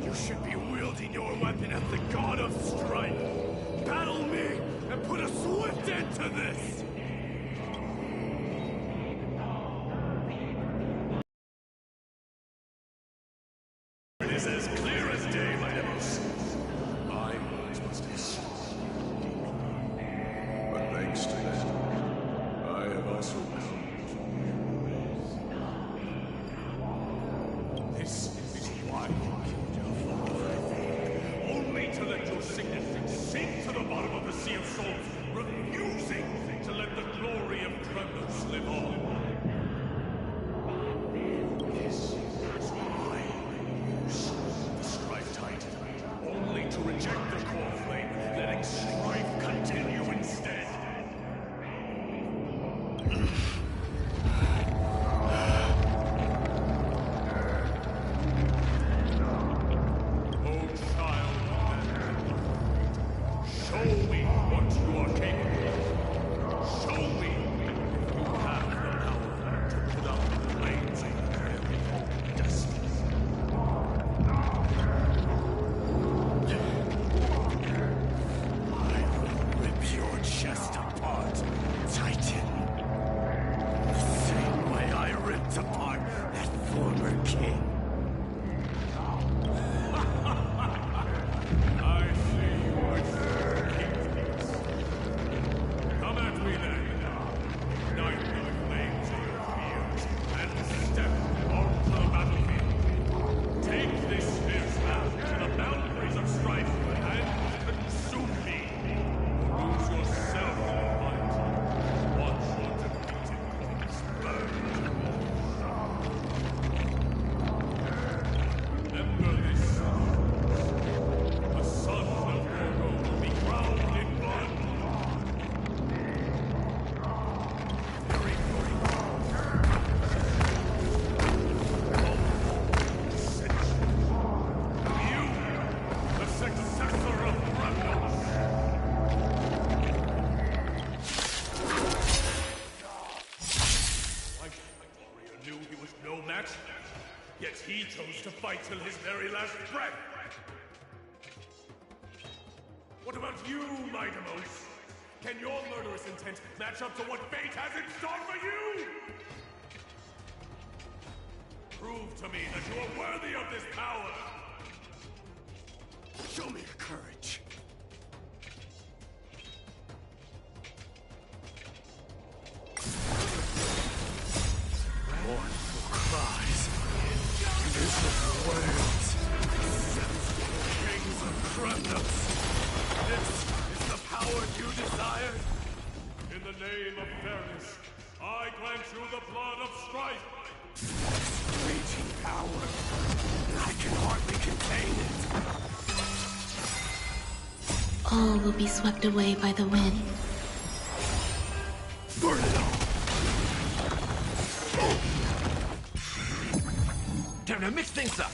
Speaker 6: You should be wielding your weapon at the god of strife. Battle me and put a swift end to this!
Speaker 14: It is as clear as day, my devils. My words must have sunk deeply. But thanks to them, I have also come. This is why you killed your father. Only to let your signet sink to the bottom of the Sea of Souls, refusing to let the glory of Kremnos live on. This is why I use the Strife Titan, only to reject the core flame, letting strife continue instead. chose to fight till his very last breath. What about you, Mightimos? Can your murderous intent match up to what fate has in store for you? Prove to me that you are worthy of this power!
Speaker 18: Show me your courage.
Speaker 6: Mournful cries, miserable wails, kings of Kremnos. This is the power you desired?
Speaker 14: In the name of fairness, I grant you the blood of strife.
Speaker 18: Raging power. I can hardly contain it.
Speaker 4: All will be swept away by the wind.
Speaker 18: Burn it all!
Speaker 6: Time to mix things up!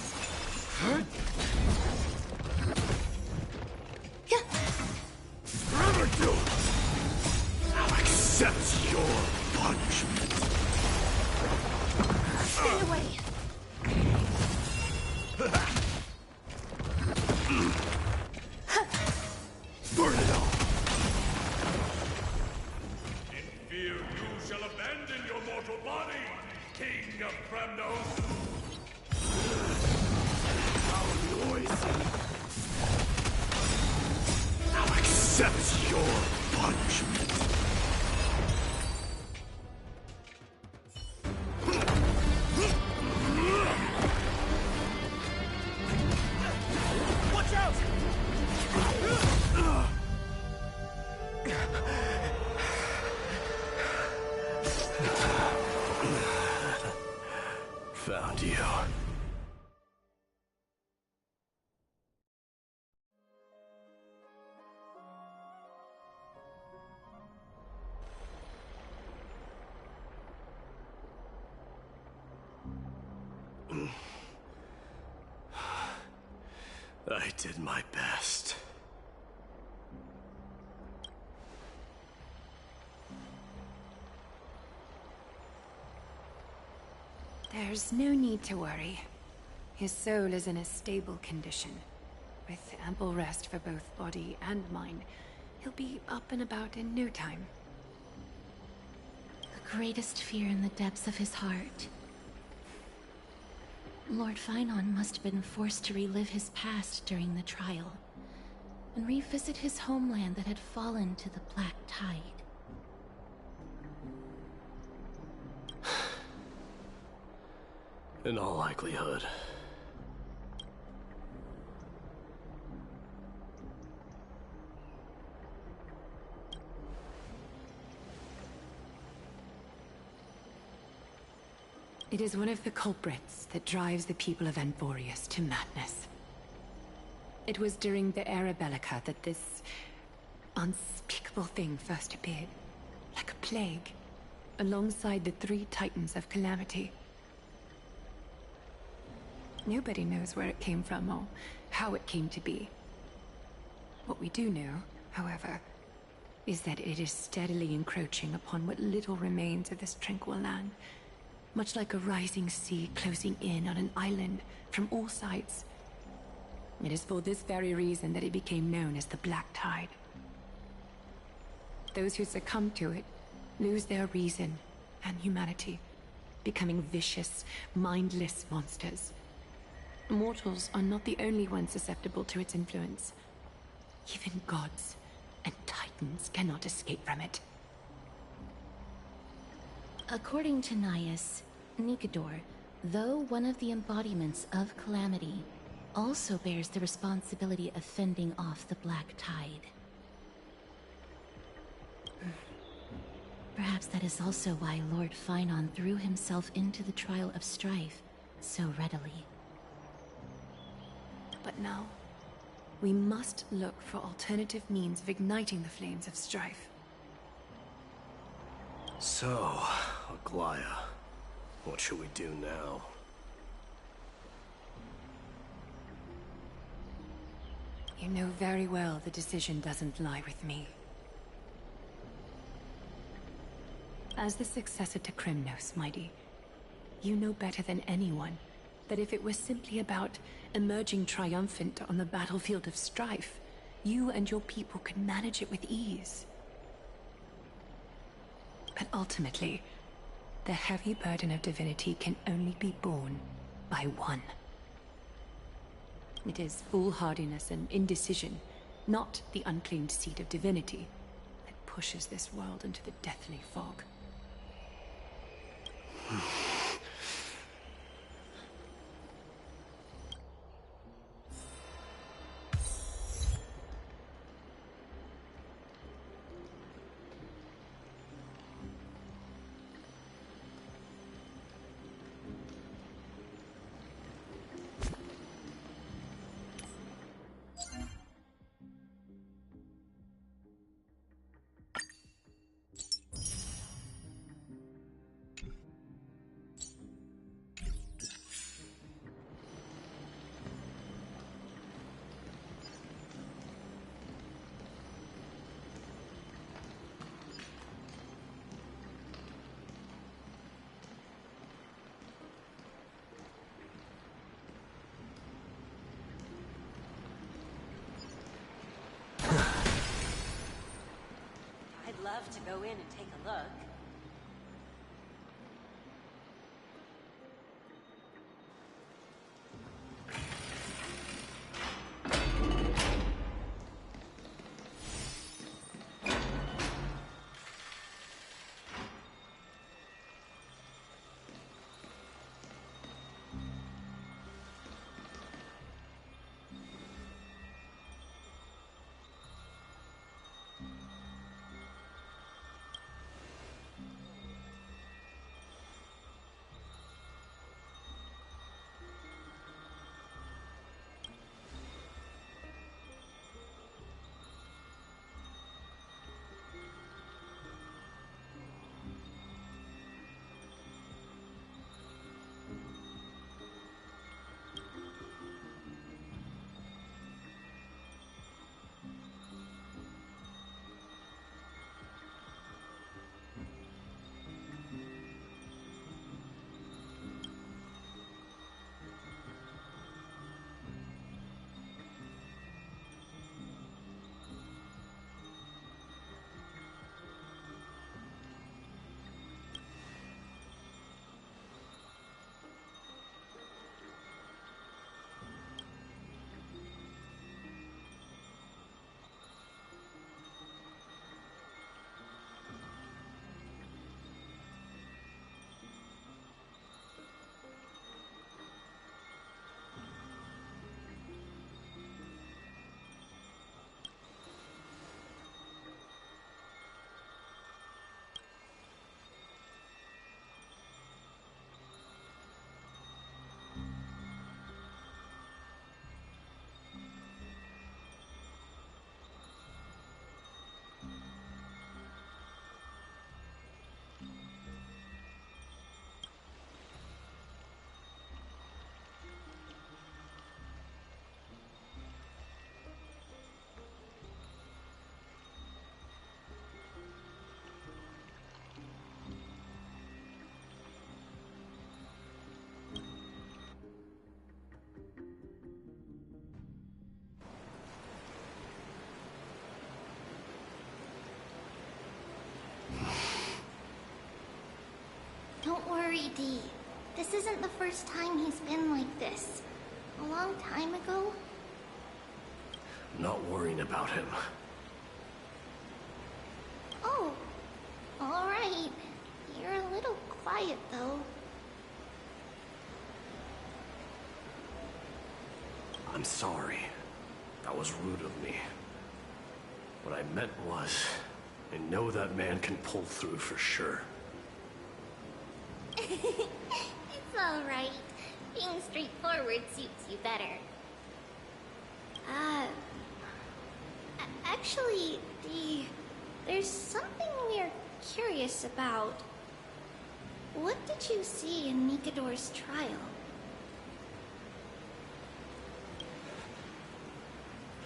Speaker 18: Never do it! I'll accept your punishment.
Speaker 2: Stay away.
Speaker 18: Burn it all!
Speaker 14: In fear you shall abandon your mortal body, King of Kremnos!
Speaker 18: I'll accept your punishment.
Speaker 6: Watch out! Found you. I did my best.
Speaker 3: There's no need to worry. His soul is in a stable condition. With ample rest for both body and mind, he'll be up and about in no time.
Speaker 4: The greatest fear in the depths of his heart. Lord Finon must have been forced to relive his past during the trial, and revisit his homeland that had fallen to the Black Tide.
Speaker 6: In all likelihood.
Speaker 3: It is one of the culprits that drives the people of Anvorius to madness. It was during the Era Bellica that this unspeakable thing first appeared, like a plague, alongside the 3 Titans of Calamity. Nobody knows where it came from or how it came to be. What we do know, however, is that it is steadily encroaching upon what little remains of this tranquil land, much like a rising sea closing in on an island from all sides. It is for this very reason that it became known as the Black Tide. Those who succumb to it lose their reason and humanity, becoming vicious, mindless monsters. Mortals are not the only ones susceptible to its influence. Even gods and titans cannot escape from it.
Speaker 4: According to Naius, Nikador, though one of the embodiments of Calamity, also bears the responsibility of fending off the Black Tide. Perhaps that is also why Lord Finon threw himself into the trial of strife so readily.
Speaker 3: But now, we must look for alternative means of igniting the flames of strife.
Speaker 6: So, Aglaya, what should we do now?
Speaker 3: You know very well the decision doesn't lie with me. As the successor to Kremnos, Mighty, you know better than anyone that if it were simply about emerging triumphant on the battlefield of strife, you and your people could manage it with ease. But ultimately, the heavy burden of divinity can only be borne by one. It is foolhardiness and indecision, not the unclaimed seed of divinity, that pushes this world into the deathly fog.
Speaker 13: I'd love to go in and take a look.
Speaker 2: Don't worry, Dee. This isn't the first time he's been like this. A long time ago.
Speaker 6: I'm not worrying about him.
Speaker 2: Oh, alright. You're a little quiet, though.
Speaker 6: I'm sorry. That was rude of me. What I meant was, I know that man can pull through for sure.
Speaker 2: It's alright. Being straightforward suits you better. Actually, there's something we're curious about. What did you see in Nikador's trial?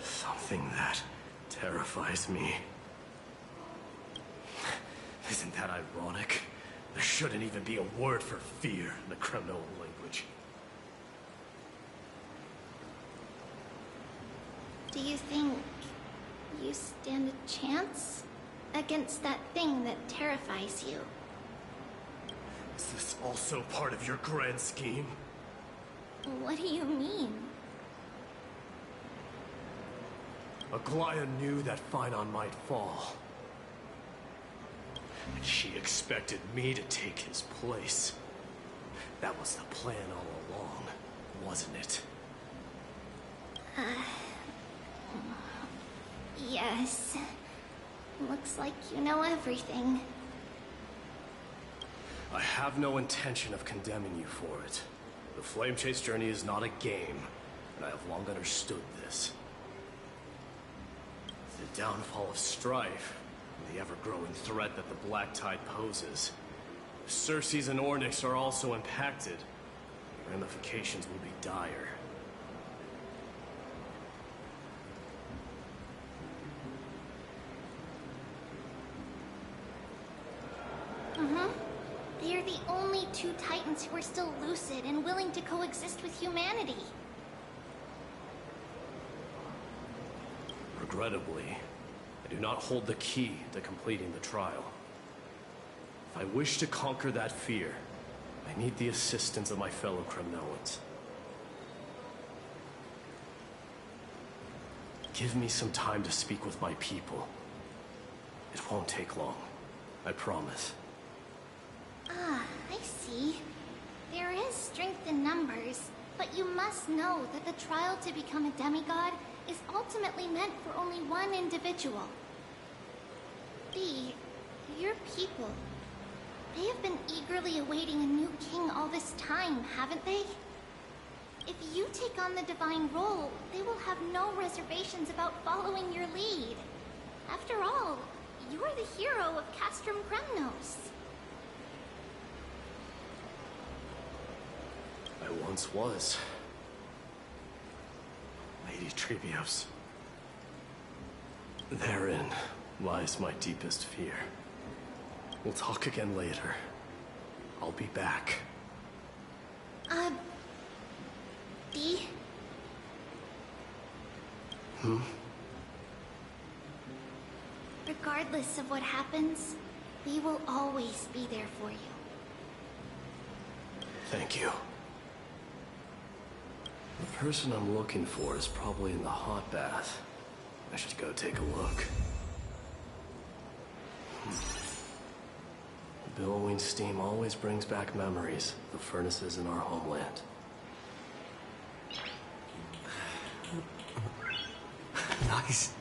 Speaker 6: Something that terrifies me. Isn't that ironic? There shouldn't even be a word for fear in the Kremnoan language.
Speaker 2: Do you think you stand a chance against that thing that terrifies you?
Speaker 6: Is this also part of your grand scheme?
Speaker 2: What do you mean?
Speaker 6: Aglaya knew that Phynon might fall. And she expected me to take his place. That was the plan all along, wasn't it?
Speaker 2: Yes. Looks like you know everything.
Speaker 6: I have no intention of condemning you for it. The Flame Chase journey is not a game, and I have long understood this. The downfall of Strife, and the ever-growing threat that the Black Tide poses. If Circes and Ornyx are also impacted, the ramifications will be dire.
Speaker 2: They are the only two Titans who are still lucid and willing to coexist with humanity.
Speaker 6: Regrettably, I do not hold the key to completing the trial. If I wish to conquer that fear, I need the assistance of my fellow Kremnoans. Give me some time to speak with my people. It won't take long, I promise.
Speaker 2: I see. There is strength in numbers, but you must know that the trial to become a demigod is ultimately meant for only one individual. B, your people, they have been eagerly awaiting a new king all this time, haven't they? If you take on the divine role, they will have no reservations about following your lead. After all, you're the hero of Castrum Kremnos.
Speaker 6: I once was. Lady Trebios. Therein lies my deepest fear. We'll talk again later. I'll be back.
Speaker 2: D? Regardless of what happens, we will always be there for you.
Speaker 6: Thank you. The person I'm looking for is probably in the hot bath. I should go take a look. The billowing steam always brings back memories of the furnaces in our homeland.
Speaker 8: Nice.